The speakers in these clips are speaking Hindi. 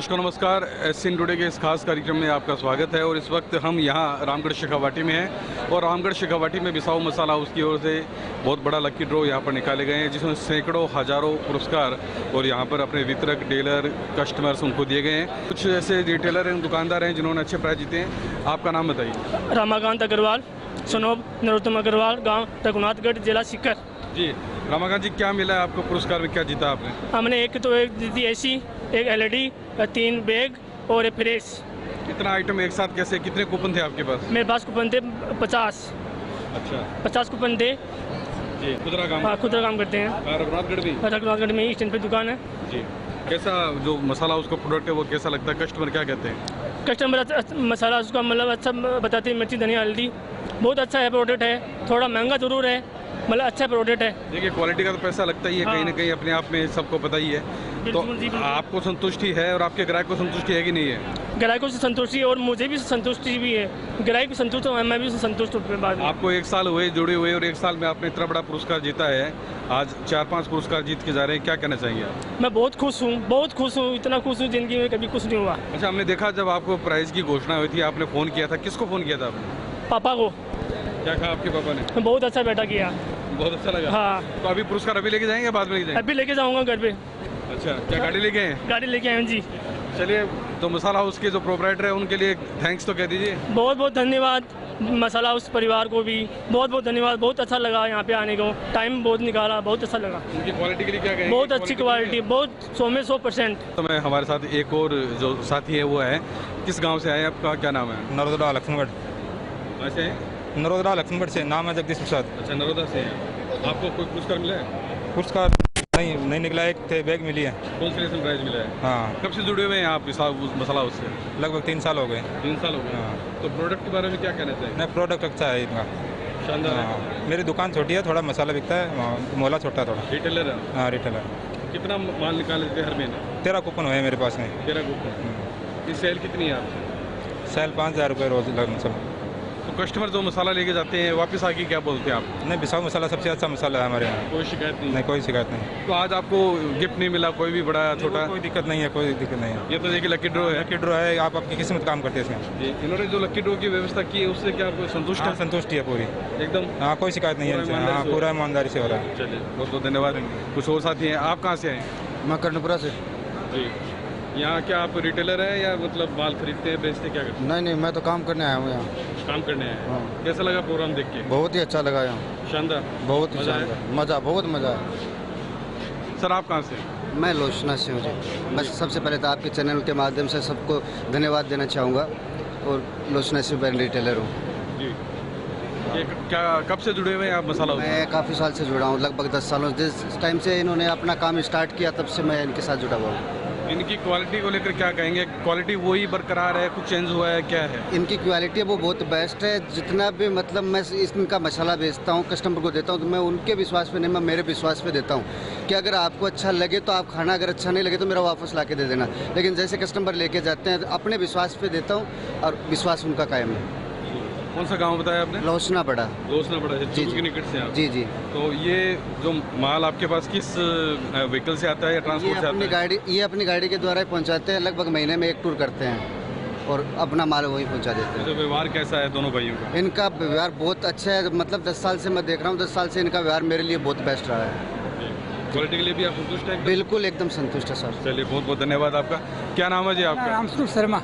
नमस्कार नमस्कार। एससीएन टुडे के इस खास कार्यक्रम में आपका स्वागत है। और इस वक्त हम यहाँ रामगढ़ शेखावाटी में हैं और रामगढ़ शेखावाटी में बिसाऊ मसाला हाउस की ओर से बहुत बड़ा लकी ड्रॉ यहाँ पर निकाले गए हैं, जिसमें सैकड़ों हज़ारों पुरस्कार और यहाँ पर अपने वितरक, डीलर, कस्टमर्स उनको दिए गए हैं। कुछ ऐसे रिटेलर हैं, दुकानदार हैं जिन्होंने अच्छे प्राइज जीते हैं। आपका नाम बताइए। रमाकांत अग्रवाल, सनोब नरोत्तम अग्रवाल, गाँव रघुनाथगढ़, जिला सीकर। जी रमाकांत जी, क्या मिला है आपको पुरस्कार में, क्या जीता आपने? हमने एक दी थी एसी, एक एलईडी, 3 बैग और एक प्रेस। इतना आइटम एक साथ कैसे, कितने कूपन थे आपके पास? मेरे पास कूपन थे 50। अच्छा, 50 कूपन थे जी। खुदरा काम? हाँ, खुदरा काम करते हैं। रघुनाथगढ़ भी? रघुनाथगढ़ में ही स्टैंड पे दुकान है जी। कैसा जो मसाला उसका प्रोडक्ट है वो कैसा लगता है, कस्टमर क्या कहते हैं? कस्टमर मसाला उसका मतलब अच्छा बताते हैं। मिर्ची, धनिया, हल्दी बहुत अच्छा है प्रोडक्ट है। थोड़ा महंगा ज़रूर है, मतलब अच्छा प्रोडक्ट है। देखिए, क्वालिटी का तो पैसा लगता ही है। कहीं ना कहीं अपने आप में सबको पता ही है। तो आपको संतुष्टि है और आपके ग्राहक को संतुष्टि है कि नहीं है? ग्राहकों से संतुष्टि है और मुझे भी संतुष्टि भी है। ग्राहक भी संतुष्ट हो, मैं भी संतुष्ट हूँ। बाद में आपको 1 साल हुए जुड़े हुए और 1 साल में आपने इतना बड़ा पुरस्कार जीता है। आज 4-5 पुरस्कार जीत के जा रहे हैं, क्या कहना चाहेंगे आप? मैं बहुत खुश हूँ, बहुत खुश हूँ। इतना खुश हूँ जिंदगी में कभी खुश नहीं हुआ। अच्छा, हमने देखा जब आपको प्राइज की घोषणा हुई थी, आपने फ़ोन किया था। किसको फ़ोन किया था आपने? पापा को। क्या कहा आपके पापा ने? बहुत अच्छा बेटा किया। बहुत अच्छा लगा। हाँ। तो अभी पुरस्कार अभी लेके जाएंगे, बाद में लेके जाएंगे? अभी लेके जाऊंगा घर पे। अच्छा, क्या गाड़ी लेके आए? गाड़ी लेके आए जी। चलिए, तो मसाला हाउस के जो प्रोपराइटर है उनके लिए थैंक्स तो कह दीजिए। बहुत बहुत धन्यवाद मसाला हाउस परिवार को भी बहुत बहुत धन्यवाद। बहुत अच्छा लगा यहाँ पे आने को, टाइम बहुत निकाला, बहुत अच्छा लगा। उनकी क्वालिटी के लिए क्या कहेंगे? बहुत अच्छी क्वालिटी, बहुत 100 में 100%। तो मैं हमारे साथ एक और जो साथी है वो है। किस गांव से आए, आपका क्या नाम है? नरोदा लक्ष्मणगढ़। वैसे नरोदा लक्ष्मणगढ़ से, नाम है जगदीश प्रसाद। अच्छा, नरोदा से हैं। आपको कोई पुरस्कार मिला है? पुरस्कार नहीं निकला, एक थे बैग मिली है। कंसोलेशन प्राइज मिला है। हाँ, कब से जुड़े हुए हैं आप इस मसाला हाउस से? लगभग 3 साल हो गए। 3 साल हो गए। हाँ। तो प्रोडक्ट के बारे में क्या कहना चाहिए? नहीं, प्रोडक्ट अच्छा है इनका, शानदार है। हाँ। मेरी दुकान छोटी है, थोड़ा मसाला बिकता है, मोला छोटा है थोड़ा। रिटेलर है? हाँ, रिटेलर। कितना माल निकाल लेते हैं हर महीने? 13 कूपन हुए मेरे पास में। 13 कूपन। इस सेल कितनी है आपसे? सेल 5000 रुपये रोज लगभग सब। तो कस्टमर जो मसाला लेके जाते हैं वापस आके क्या बोलते हैं आप? नहीं, बिसाऊ मसाला सबसे अच्छा मसाला है हमारे यहाँ। कोई शिकायत नहीं? नहीं, कोई शिकायत नहीं। तो आज आपको गिफ्ट नहीं मिला, कोई भी बड़ा छोटा? कोई दिक्कत नहीं है, कोई दिक्कत नहीं है। ये तो देखिए लकी ड्रॉ है। लकी ड्रॉ है, आप आपकी किस्मत काम करते हैं इसमें। जी, इन्होंने जो लकी ड्रॉ की व्यवस्था की है उससे क्या आपको संतुष्ट है? संतुष्टि है पूरी एकदम। हाँ, कोई शिकायत नहीं है। हाँ, पूरा ईमानदारी से हो रहा है। चलिए, बहुत बहुत धन्यवाद। कुछ और साथी हैं, आप कहाँ से आए? मैं कर्णपुरा से। जी, यहाँ क्या आप रिटेलर हैं या मतलब माल खरीदते हैं, बेचते, क्या करते नहीं, मैं तो काम करने आया हूँ यहाँ। हैं? काम करने हैं। हाँ। कैसा लगा प्रोग्राम देख के? बहुत ही अच्छा लगा यहाँ। शानदार। बहुत ही मज़ा आया? शानदार, मज़ा, बहुत मज़ा आया। सर, आप कहाँ से? मैं लोचना से हूँ जी। मैं सबसे पहले तो आपके चैनल के माध्यम से सबको धन्यवाद देना चाहूँगा और लोचना से मैं रिटेलर हूँ जी। ये क्या कब से जुड़े हुए हैं आप मसाला हाउस? मैं काफ़ी साल से जुड़ा हूँ, लगभग 10 सालों। जिस टाइम से इन्होंने अपना काम स्टार्ट किया तब से मैं इनके साथ जुड़ा हुआ हूँ। इनकी क्वालिटी को लेकर क्या कहेंगे? क्वालिटी वही बरकरार है, कुछ चेंज हुआ है, क्या है? इनकी क्वालिटी वो बहुत बेस्ट है। जितना भी मतलब मैं इनका मसाला बेचता हूँ, कस्टमर को देता हूँ, तो मैं उनके विश्वास पे नहीं, मैं मेरे विश्वास पे देता हूँ कि अगर आपको अच्छा लगे तो आप खाना, अगर अच्छा नहीं लगे तो मेरा वापस ला के दे देना। लेकिन जैसे कस्टमर लेके जाते हैं तो अपने विश्वास पे देता हूँ और विश्वास उनका कायम है। कौन सा गांव बताया आपने? लोचना बड़ा। लोचना बड़ा है, जी, चुरू के निकट से आप? जी जी। तो ये जो माल आपके पास किस व्हीकल से आता है या ट्रांसपोर्ट से आता है? ये अपनी गाड़ी के द्वारा ही पहुँचाते हैं। लगभग महीने में 1 टूर करते हैं और अपना माल वहीं पहुँचा देते हैं। तो व्यवहार कैसा है दोनों भाइयों का? इनका व्यवहार बहुत अच्छा है। मतलब 10 साल से मैं देख रहा हूँ, 10 साल से इनका व्यवहार मेरे लिए बहुत बेस्ट रहा है। क्वालिटी के लिए भी आप संतुष्ट हैं? बिल्कुल, एकदम संतुष्ट है सर। चलिए, बहुत बहुत धन्यवाद आपका। क्या नाम है जी आपका? रामस्वरूप शर्मा,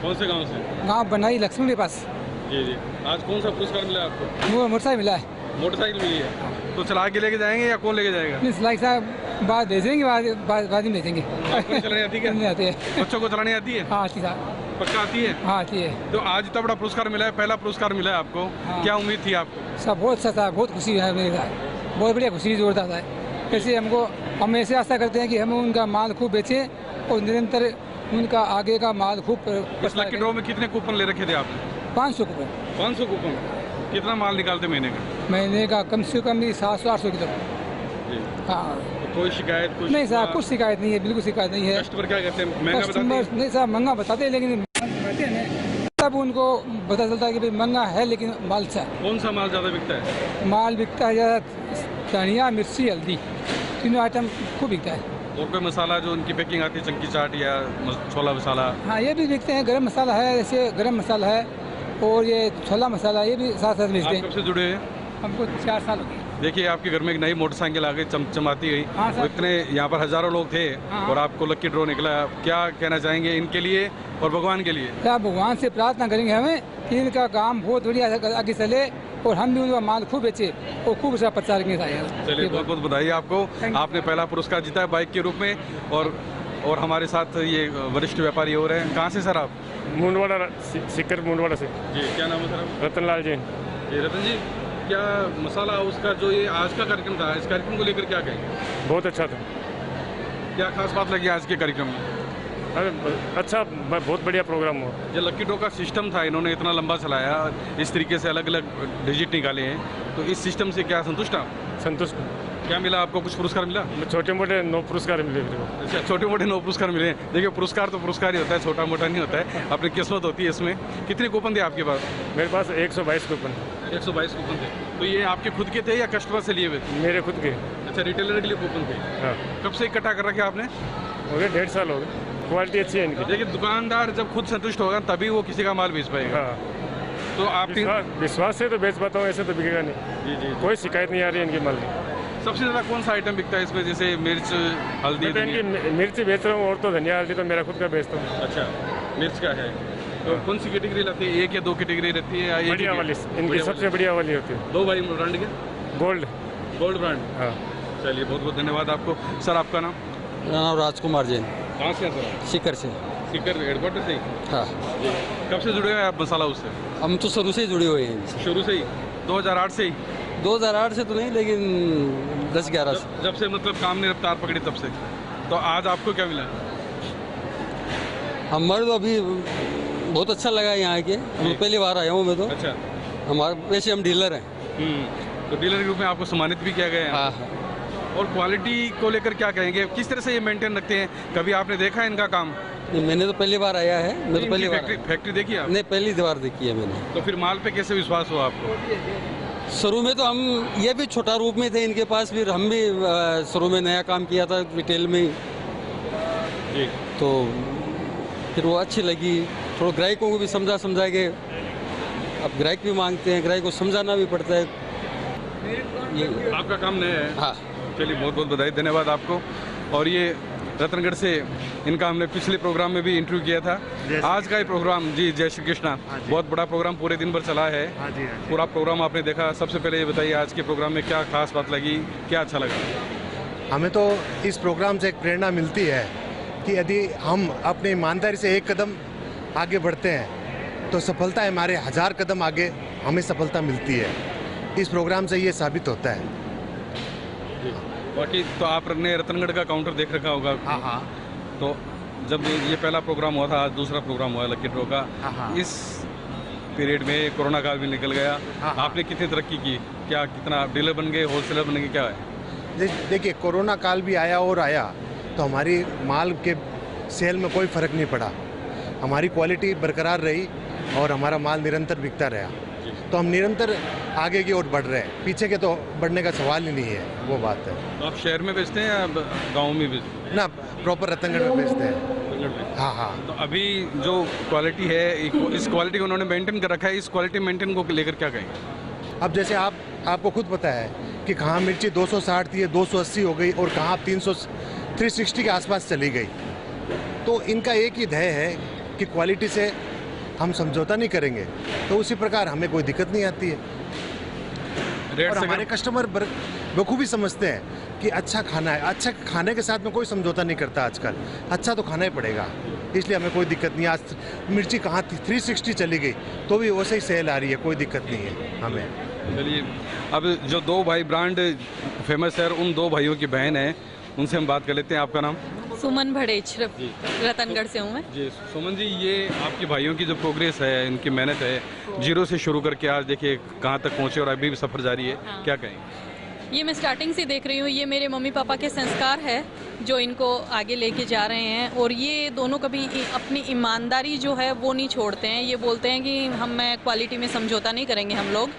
कौन से गाँव से? गाँव बनाई लक्ष्मण के पास। जी जी। आज कौन सा पुरस्कार मिला आपको? वो मोटरसाइकिल मिला है। मोटरसाइकिल मिली है। तो चला के लेके जाएंगे या कौन लेके जाएगा? नहीं, लाइक साहब बाद दे देंगे, बाद में भेजेंगे। आपको नहीं चलानी आती है? नहीं आती है। बच्चों को चलानी आती है? हाँ, आती साहब। पक्का आती है? हाँ, आती है। तो आज इतना बड़ा पुरस्कार मिला है, पहला पुरस्कार मिला है आपको। हाँ। क्या उम्मीद थी आपको? सब बहुत अच्छा था, बहुत खुशी है मेरे साथ, बहुत बढ़िया खुशी जोड़ता था। ऐसे हम ऐसे आशा करते हैं कि हम उनका माल खूब बेचें और निरंतर उनका आगे का माल खूब। इस लकी ड्रॉ में कितने कूपन ले रखे थे आपने? 500 कूपन। 500 कूपन। कितना माल निकालते महीने का? महीने का कम से कम भी 700-800 किलो। हाँ। तो कोई शिकायत? कुछ नहीं साहब, कुछ शिकायत नहीं है, बिल्कुल शिकायत नहीं है। कस्टमर क्या कहते हैं, महंगा बताते कस्टमर हैं? नहीं साहब, महंगा बताते हैं, लेकिन तब उनको पता चलता है कि भाई महंगा है लेकिन माल अच्छा है। कौन सा माल ज़्यादा बिकता है? माल बिकता है ज़्यादा धनिया, मिर्ची, हल्दी, तीनों आइटम खूब बिकता है। और कोई मसाला जो उनकी पैकिंग आती है, चंकी चाट या छोला मसाला? हाँ, ये भी बेचते हैं। गरम मसाला है, जैसे गरम मसाला है, और ये छोला मसाला, ये भी साथ साथ बेचते आप हैं। कब से जुड़े हैं? हमको 4 साल हो गए। देखिए आपके घर में एक नई मोटरसाइकिल आ गई, चमचमाती गई। हाँ, सर। तो इतने यहाँ पर हजारों लोग थे हाँ। और आपको लक्की ड्रॉ निकला। क्या कहना चाहेंगे इनके लिए और भगवान के लिए? क्या भगवान से प्रार्थना करेंगे हमें कि इनका काम बहुत बढ़िया आगे चले और हम भी उनका माल खूब बेचे और खूब अच्छा प्रचार करें। चलिए, बहुत बहुत बधाई आपको। आपने पहला पुरस्कार जीता है बाइक के रूप में। और हमारे साथ ये वरिष्ठ व्यापारी हो रहे हैं। कहाँ से सर आप? मुंडवाड़ा, सिक्कर मुंडवाड़ा से। जी, क्या नाम है सर? रतनलाल जैन। जी रतन जी, क्या मसाला उसका जो ये आज का कार्यक्रम था, इस कार्यक्रम को लेकर क्या कहेंगे? बहुत अच्छा था। क्या खास बात लगी आज के कार्यक्रम में? अरे अच्छा, बहुत बढ़िया प्रोग्राम हुआ। जो लक्की ड्रॉ का सिस्टम था, इन्होंने इतना लंबा चलाया, इस तरीके से अलग अलग डिजिट निकाले हैं, तो इस सिस्टम से क्या संतुष्ट आप? संतुष्ट। क्या मिला आपको? कुछ पुरस्कार मिला? छोटे मोटे 9 पुरस्कार मिले मेरे को। अच्छा, छोटे मोटे 9 पुरस्कार मिले हैं। देखिए, पुरस्कार तो पुरस्कार ही होता है, छोटा मोटा नहीं होता है। अपनी किस्मत होती है इसमें। कितने कूपन थे आपके पास? मेरे पास 122 कूपन। 122 कूपन थे। तो ये आपके खुद के थे या कस्टमर से लिए हुए थे? मेरे खुद के। अच्छा, रिटेलर के लिए कूपन थे। हाँ। कब से इकट्ठा कर रखे आपने? हो गए 1.5 साल हो गए। क्वालिटी अच्छी है इनकी। देखिए, दुकानदार जब खुद संतुष्ट होगा तभी वो किसी का माल बेच पाएगा। हाँ, तो आप विश्वास से तो बेच पाता हूँ, ऐसे तो बिकेगा नहीं। जी जी। कोई शिकायत नहीं आ रही है इनके माल की। सबसे ज़्यादा कौन सा आइटम बिकता है इसमें? जैसे मिर्च, हल्दी? मैं तो इनकी मिर्च बेच रहा हूँ और तो धनिया हल्दी तो मेरा खुद का बेचता हूँ। अच्छा, मिर्च का है। तो कौन सी कैटेगरी रहती है? 1 या 2 कैटेगरी रहती है या एक? बढ़िया वाली, इनकी सबसे बढ़िया वाली होती है। 2 भाई ब्रांड के? गोल्ड। Gold brand. हाँ। चलिए, बहुत बहुत धन्यवाद आपको। सर, आपका नाम? मेरा नाम राजकुमार जैन, कहाँ से हैं सर? सिक्कर से। सिक्कर हेडक्वार्टर से ही? हाँ, कब से जुड़े हुए हैं आप मसाला हाउस से? हम तो शुरू से ही जुड़े हुए हैं। शुरू से ही? 2008 से ही? 2008 से तो नहीं, लेकिन 10-11 से। जब से मतलब काम ने रफ्तार पकड़ी तब से। तो आज आपको क्या मिला? हमारे तो अभी बहुत अच्छा लगा यहाँ के। हम पहली बार आया हूँ मैं तो। अच्छा। हमारे वैसे हम डीलर हैं। तो डीलर के रूप में आपको सम्मानित भी किया गया है। हाँ हाँ। और क्वालिटी को लेकर क्या कहेंगे? किस तरह से ये मेंटेन रखते हैं? कभी आपने देखा है इनका काम? नहीं, मैंने तो पहली बार आया है। मैं तो पहली बार फैक्ट्री देखी आप? नहीं, पहली बार देखी है मैंने। तो फिर माल पे कैसे विश्वास हुआ आपको? शुरू में तो हम ये भी छोटा रूप में थे इनके पास, फिर हम भी शुरू में नया काम किया था रिटेल में जी। तो फिर वो अच्छी लगी। थोड़ा ग्राहकों को भी समझा के, अब ग्राहक भी मांगते हैं, ग्राहक को समझाना भी पड़ता है। ये आपका काम नया है? हाँ। चलिए, बहुत बहुत बधाई, धन्यवाद आपको। और ये रतनगढ़ से इनका हमने पिछले प्रोग्राम में भी इंटरव्यू किया था। आज का ये प्रोग्राम, जी जय श्री कृष्णा, बहुत बड़ा प्रोग्राम पूरे दिन भर चला है। पूरा प्रोग्राम आपने देखा। सबसे पहले ये बताइए, आज के प्रोग्राम में क्या खास बात लगी, क्या अच्छा लगा? हमें तो इस प्रोग्राम से एक प्रेरणा मिलती है कि यदि हम अपनी ईमानदारी से एक कदम आगे बढ़ते हैं तो सफलता हमारे 1000 कदम आगे हमें सफलता मिलती है। इस प्रोग्राम से ये साबित होता है। बाकी तो आपने रतनगढ़ का काउंटर देख रखा होगा। हाँ। तो जब ये पहला प्रोग्राम हुआ था, आज दूसरा प्रोग्राम हुआ है लक्की ड्रॉ का। हाँ। इस पीरियड में कोरोना काल भी निकल गया। हाँ। आपने कितनी तरक्की की? क्या कितना डीलर बन गए, होलसेलर बन गए, क्या है? देखिए, कोरोना काल भी आया और आया तो हमारी माल के सेल में कोई फ़र्क नहीं पड़ा। हमारी क्वालिटी बरकरार रही और हमारा माल निरंतर बिकता रहा। तो हम निरंतर आगे की ओर बढ़ रहे हैं, पीछे के तो बढ़ने का सवाल ही नहीं है। वो बात है। तो आप शहर में बेचते हैं या गाँव में बेचते हैं? ना, प्रॉपर रतनगढ़ में बेचते हैं। रतनगढ़ में? हाँ। तो अभी जो क्वालिटी है, इस क्वालिटी को उन्होंने मेंटेन कर रखा है। इस क्वालिटी मेंटेन को लेकर क्या कहेंगे? अब जैसे आपको खुद पता है कि कहाँ मिर्ची 260 थी, 280 हो गई, और कहाँ 360 के आसपास चली गई। तो इनका एक ही ध्येय है कि क्वालिटी से हम समझौता नहीं करेंगे, तो उसी प्रकार हमें कोई दिक्कत नहीं आती है। और हमारे कस्टमर बखूबी समझते हैं कि अच्छा खाना है। अच्छा खाने के साथ में कोई समझौता नहीं करता आजकल। अच्छा तो खाना ही पड़ेगा, इसलिए हमें कोई दिक्कत नहीं। आज मिर्ची कहाँ थी, 360 चली गई, तो भी वैसे ही सेल आ रही है, कोई दिक्कत नहीं है हमें। चलिए, अब जो 2 भाई ब्रांड फेमस है, उन 2 भाइयों की बहन है, उनसे हम बात कर लेते हैं। आपका नाम? सुमन भड़ेच, रतनगढ़ से हूँ मैं। जी सुमन जी, ये आपके भाइयों की जो प्रोग्रेस है, इनकी मेहनत है, जीरो से शुरू करके आज देखिए कहाँ तक पहुँचे और अभी भी सफ़र जारी है। हाँ। क्या कहेंगे? ये मैं स्टार्टिंग से देख रही हूँ। ये मेरे मम्मी पापा के संस्कार है जो इनको आगे लेके जा रहे हैं, और ये दोनों कभी अपनी ईमानदारी जो है वो नहीं छोड़ते हैं। ये बोलते हैं कि हम क्वालिटी में समझौता नहीं करेंगे हम लोग,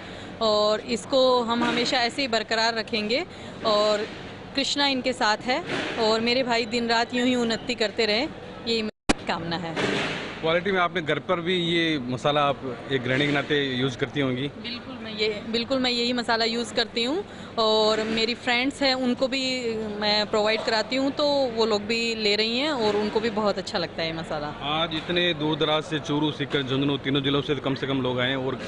और इसको हम हमेशा ऐसे ही बरकरार रखेंगे। और कृष्णा इनके साथ है और मेरे भाई दिन रात यूं ही उन्नति करते रहे, यही मेरी कामना है। क्वालिटी में आपने घर पर भी ये मसाला आप एक गृहिणी के नाते यूज़ करती होंगी? बिल्कुल मैं यही मसाला यूज़ करती हूँ और मेरी फ्रेंड्स हैं उनको भी मैं प्रोवाइड कराती हूँ, तो वो लोग भी ले रही हैं और उनको भी बहुत अच्छा लगता है ये मसाला। आज इतने दूर दराज से चूरू, सीकर, झुंझुनू तीनों जिलों से कम लोग आए हैं और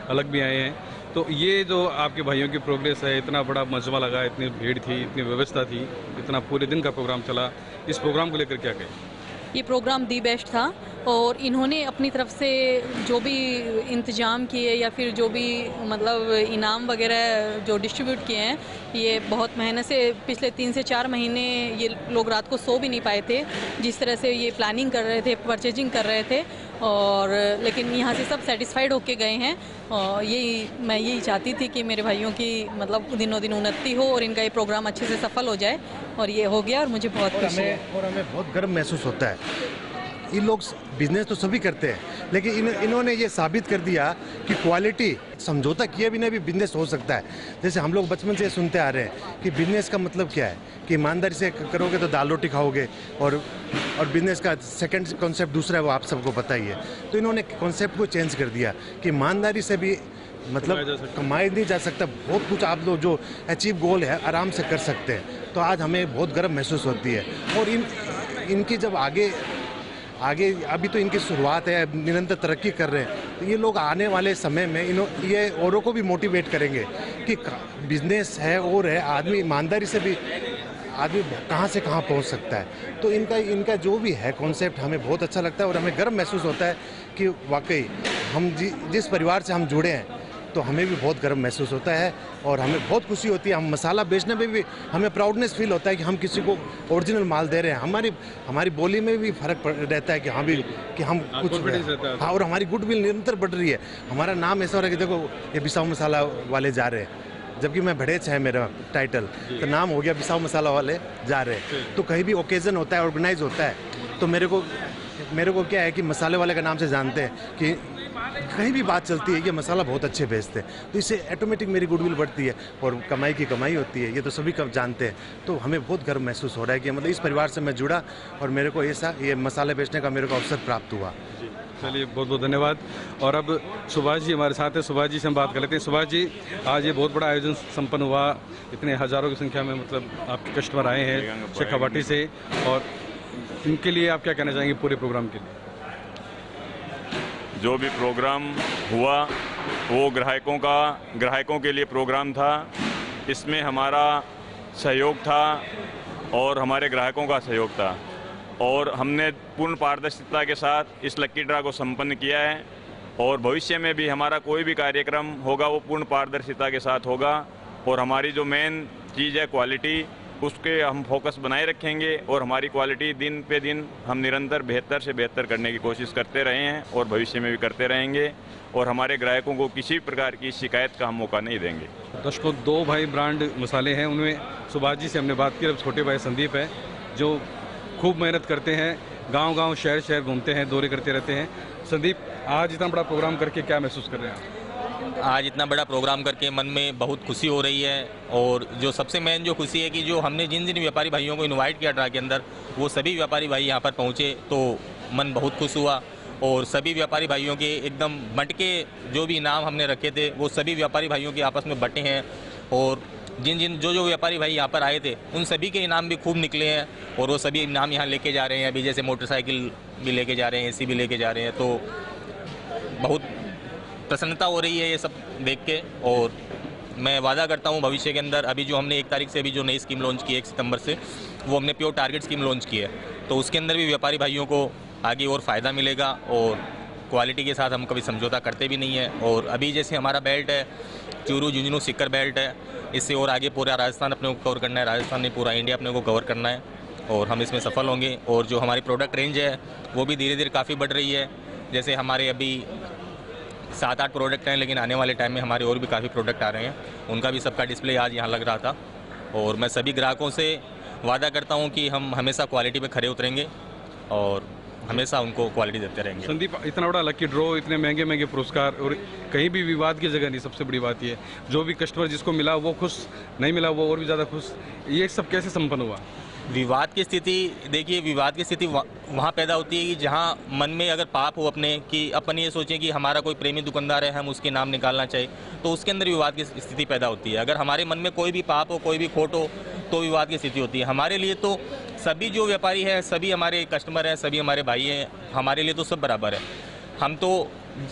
अलग भी आए हैं, तो ये जो आपके भाइयों की प्रोग्रेस है, इतना बड़ा मजमा लगा, इतनी भीड़ थी, इतनी व्यवस्था थी, इतना पूरे दिन का प्रोग्राम चला, इस प्रोग्राम को लेकर क्या कहें? ये प्रोग्राम दी बेस्ट था और इन्होंने अपनी तरफ से जो भी इंतज़ाम किए या फिर जो भी मतलब इनाम वगैरह जो डिस्ट्रीब्यूट किए हैं, ये बहुत मेहनत से पिछले 3 से 4 महीने ये लोग रात को सो भी नहीं पाए थे, जिस तरह से ये प्लानिंग कर रहे थे, परचेजिंग कर रहे थे, और लेकिन यहाँ से सब सेटिस्फाइड होके गए हैं। और मैं यही चाहती थी कि मेरे भाइयों की मतलब दिनों दिन उन्नति हो और इनका ये प्रोग्राम अच्छे से सफल हो जाए, और ये हो गया और मुझे बहुत खुशी है। और हमें बहुत गर्व महसूस होता है। ये लोग बिजनेस तो सभी करते हैं, लेकिन इन्होंने ये साबित कर दिया कि क्वालिटी समझौता किए बिना भी बिजनेस हो सकता है। जैसे हम लोग बचपन से सुनते आ रहे हैं कि बिजनेस का मतलब क्या है, कि ईमानदारी से करोगे तो दाल रोटी खाओगे, और बिजनेस का सेकंड कॉन्सेप्ट दूसरा है, वो आप सबको पता ही है। तो इन्होंने कॉन्सेप्ट को चेंज कर दिया कि ईमानदारी से भी मतलब कमाई नहीं जा सकता, बहुत कुछ आप लोग जो अचीव गोल है आराम से कर सकते हैं। तो आज हमें बहुत गर्व महसूस होती है। और इनकी जब आगे अभी तो इनकी शुरुआत है, निरंतर तरक्की कर रहे हैं, तो ये लोग आने वाले समय में ये औरों को भी मोटिवेट करेंगे कि बिजनेस है और है, आदमी ईमानदारी से भी आदमी कहाँ से कहाँ पहुँच सकता है। तो इनका जो भी है कॉन्सेप्ट हमें बहुत अच्छा लगता है और हमें गर्व महसूस होता है कि वाकई हम जिस परिवार से हम जुड़े हैं, तो हमें भी बहुत गर्व महसूस होता है और हमें बहुत खुशी होती है। हम मसाला बेचने में भी हमें प्राउडनेस फील होता है कि हम किसी को ओरिजिनल माल दे रहे हैं। हमारी बोली में भी फर्क रहता है कि हाँ भी कि हम कुछ, हाँ, और हमारी गुडविल निरंतर बढ़ रही है। हमारा नाम ऐसा हो रहा है कि देखो ये बिसाऊ मसाला वाले जा रहे हैं, जबकि मैं भड़ेच है मेरा टाइटल, तो नाम हो गया बिसाऊ मसाला वाले जा रहे हैं। तो कहीं भी ओकेजन होता है, ऑर्गेनाइज होता है, तो मेरे को क्या है कि मसाले वाले का नाम से जानते हैं कि कहीं भी बात चलती है कि मसाला बहुत अच्छे बेचते हैं, तो इससे ऑटोमेटिक मेरी गुडविल बढ़ती है और कमाई की कमाई होती है। ये तो सभी कब जानते हैं। तो हमें बहुत गर्व महसूस हो रहा है कि मतलब इस परिवार से मैं जुड़ा और मेरे को ये मसाले बेचने का मेरे को अवसर प्राप्त हुआ। चलिए, बहुत बहुत धन्यवाद। और अब सुभाष जी हमारे साथ हैं, सुभाष जी से हम बात कर लेते हैं। सुभाष जी, आज ये बहुत बड़ा आयोजन संपन्न हुआ, इतने हज़ारों की संख्या में मतलब आपके कस्टमर आए हैं शेखावाटी से, और इनके लिए आप क्या कहना चाहेंगे पूरे प्रोग्राम के लिए? जो भी प्रोग्राम हुआ वो ग्राहकों के लिए प्रोग्राम था। इसमें हमारा सहयोग था और हमारे ग्राहकों का सहयोग था, और हमने पूर्ण पारदर्शिता के साथ इस लक्की ड्रा को संपन्न किया है। और भविष्य में भी हमारा कोई भी कार्यक्रम होगा वो पूर्ण पारदर्शिता के साथ होगा, और हमारी जो मेन चीज़ है क्वालिटी, उसके हम फोकस बनाए रखेंगे, और हमारी क्वालिटी दिन पे दिन हम निरंतर बेहतर से बेहतर करने की कोशिश करते रहे हैं और भविष्य में भी करते रहेंगे, और हमारे ग्राहकों को किसी प्रकार की शिकायत का हम मौका नहीं देंगे। दर्शकों, 2 भाई ब्रांड मसाले हैं, उनमें सुभाष जी से हमने बात की। अब छोटे भाई संदीप है जो खूब मेहनत करते हैं, गांव-गांव शहर घूमते हैं, दौरे करते रहते हैं। संदीप, आज इतना बड़ा प्रोग्राम करके क्या महसूस कर रहे हैं आप? आज इतना बड़ा प्रोग्राम करके मन में बहुत खुशी हो रही है, और जो सबसे मेन जो खुशी है कि जो हमने जिन व्यापारी भाइयों को इनवाइट किया ड्रा के अंदर, वो सभी व्यापारी भाई यहाँ पर पहुँचे, तो मन बहुत खुश हुआ। और सभी व्यापारी भाइयों के एकदम बंट के जो भी इनाम हमने रखे थे वो सभी व्यापारी भाइयों के आपस में बटे हैं, और जो व्यापारी भाई यहाँ पर आए थे उन सभी के इनाम भी खूब निकले हैं, और वो सभी इनाम यहाँ लेके जा रहे हैं। अभी जैसे मोटरसाइकिल भी लेके जा रहे हैं, AC भी लेके जा रहे हैं, तो बहुत प्रसन्नता हो रही है ये सब देख के। और मैं वादा करता हूँ भविष्य के अंदर, अभी जो हमने 1 तारीख से अभी जो नई स्कीम लॉन्च की है 1 सितंबर से, वो हमने प्योर टारगेट स्कीम लॉन्च की है, तो उसके अंदर भी व्यापारी भाइयों को आगे और फ़ायदा मिलेगा, और क्वालिटी के साथ हम कभी समझौता करते भी नहीं है। और अभी जैसे हमारा बेल्ट है चूरू झुंझुनू सीकर बेल्ट है, इससे और आगे पूरा राजस्थान अपने को कवर करना है, राजस्थान में पूरा इंडिया अपने को कवर करना है, और हम इसमें सफल होंगे। और जो हमारी प्रोडक्ट रेंज है वो भी धीरे धीरे काफ़ी बढ़ रही है। जैसे हमारे अभी 7-8 प्रोडक्ट हैं, लेकिन आने वाले टाइम में हमारे और भी काफ़ी प्रोडक्ट आ रहे हैं, उनका भी सबका डिस्प्ले आज यहाँ लग रहा था। और मैं सभी ग्राहकों से वादा करता हूँ कि हम हमेशा क्वालिटी पे खरे उतरेंगे और हमेशा उनको क्वालिटी देते रहेंगे। संदीप, इतना बड़ा लकी ड्रॉ, इतने महंगे महंगे पुरस्कार और कहीं भी विवाद की जगह नहीं, सबसे बड़ी बात ये जो भी कस्टमर जिसको मिला वो खुश, नहीं मिला वो और भी ज़्यादा खुश, ये सब कैसे संपन्न हुआ? विवाद की स्थिति देखिए, विवाद की स्थिति वहाँ पैदा होती है कि जहाँ मन में अगर पाप हो अपने कि अपन ये सोचें कि हमारा कोई प्रेमी दुकानदार है, हम उसके नाम निकालना चाहिए, तो उसके अंदर विवाद की स्थिति पैदा होती है। अगर हमारे मन में कोई भी पाप हो, कोई भी खोट हो, तो विवाद की स्थिति होती है। हमारे लिए तो सभी जो व्यापारी हैं, सभी हमारे कस्टमर हैं, सभी हमारे भाई हैं, हमारे लिए तो सब बराबर है। हम तो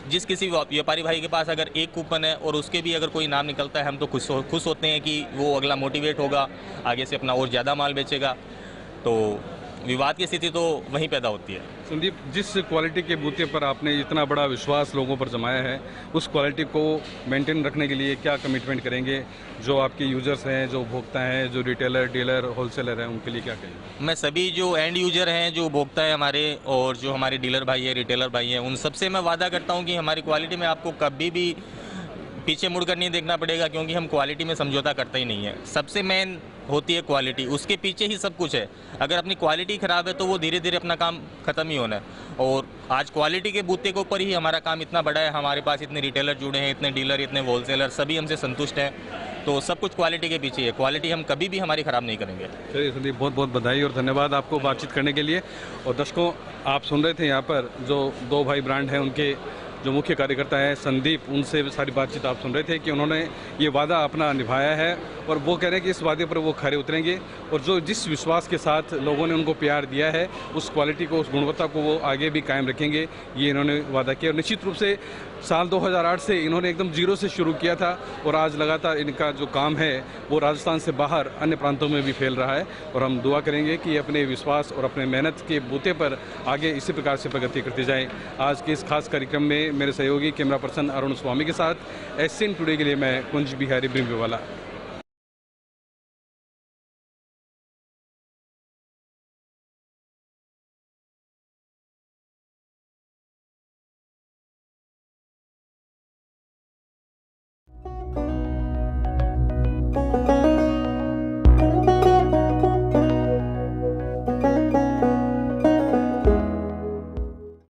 जिस किसी व्यापारी भाई के पास अगर एक कूपन है और उसके भी अगर कोई नाम निकलता है, हम तो खुश होते हैं कि वो अगला मोटिवेट होगा, आगे से अपना और ज़्यादा माल बेचेगा। तो विवाद की स्थिति तो वहीं पैदा होती है। संदीप, जिस क्वालिटी के बूते पर आपने इतना बड़ा विश्वास लोगों पर जमाया है, उस क्वालिटी को मेंटेन रखने के लिए क्या कमिटमेंट करेंगे? जो आपके यूजर्स हैं, जो उपभोक्ता हैं, जो रिटेलर, डीलर, होलसेलर हैं, उनके लिए क्या कहेंगे? मैं सभी जो एंड यूजर हैं, जो उपभोक्ता हैं हमारे, और जो हमारे डीलर भाई हैं, रिटेलर भाई हैं, उन सबसे मैं वादा करता हूँ कि हमारी क्वालिटी में आपको कभी भी पीछे मुड़कर नहीं देखना पड़ेगा, क्योंकि हम क्वालिटी में समझौता करते ही नहीं है। सबसे मेन होती है क्वालिटी, उसके पीछे ही सब कुछ है। अगर अपनी क्वालिटी ख़राब है तो वो धीरे धीरे अपना काम ख़त्म ही होना है। और आज क्वालिटी के बूते के ऊपर ही हमारा काम इतना बड़ा है, हमारे पास इतने रिटेलर जुड़े हैं, इतने डीलर, इतने होलसेलर, सभी हमसे संतुष्ट हैं। तो सब कुछ क्वालिटी के पीछे है, क्वालिटी हम कभी भी हमारी ख़राब नहीं करेंगे। चलिए संदीप, बहुत बहुत बधाई और धन्यवाद आपको बातचीत करने के लिए। और दर्शकों, आप सुन रहे थे यहाँ पर जो दो भाई ब्रांड हैं, उनके जो मुख्य कार्यकर्ता है संदीप, उनसे सारी बातचीत आप सुन रहे थे कि उन्होंने ये वादा अपना निभाया है और वो कह रहे हैं कि इस वादे पर वो खरे उतरेंगे और जो जिस विश्वास के साथ लोगों ने उनको प्यार दिया है, उस क्वालिटी को, उस गुणवत्ता को वो आगे भी कायम रखेंगे, ये इन्होंने वादा किया। और निश्चित रूप से साल 2008 से इन्होंने एकदम जीरो से शुरू किया था और आज लगातार इनका जो काम है वो राजस्थान से बाहर अन्य प्रांतों में भी फैल रहा है। और हम दुआ करेंगे कि अपने विश्वास और अपने मेहनत के बूते पर आगे इसी प्रकार से प्रगति करती जाए। आज के इस खास कार्यक्रम में मेरे सहयोगी कैमरा पर्सन अरुण स्वामी के साथ SCN टुडे के लिए मैं कुंज बिहारी ब्रिम्बेवाला।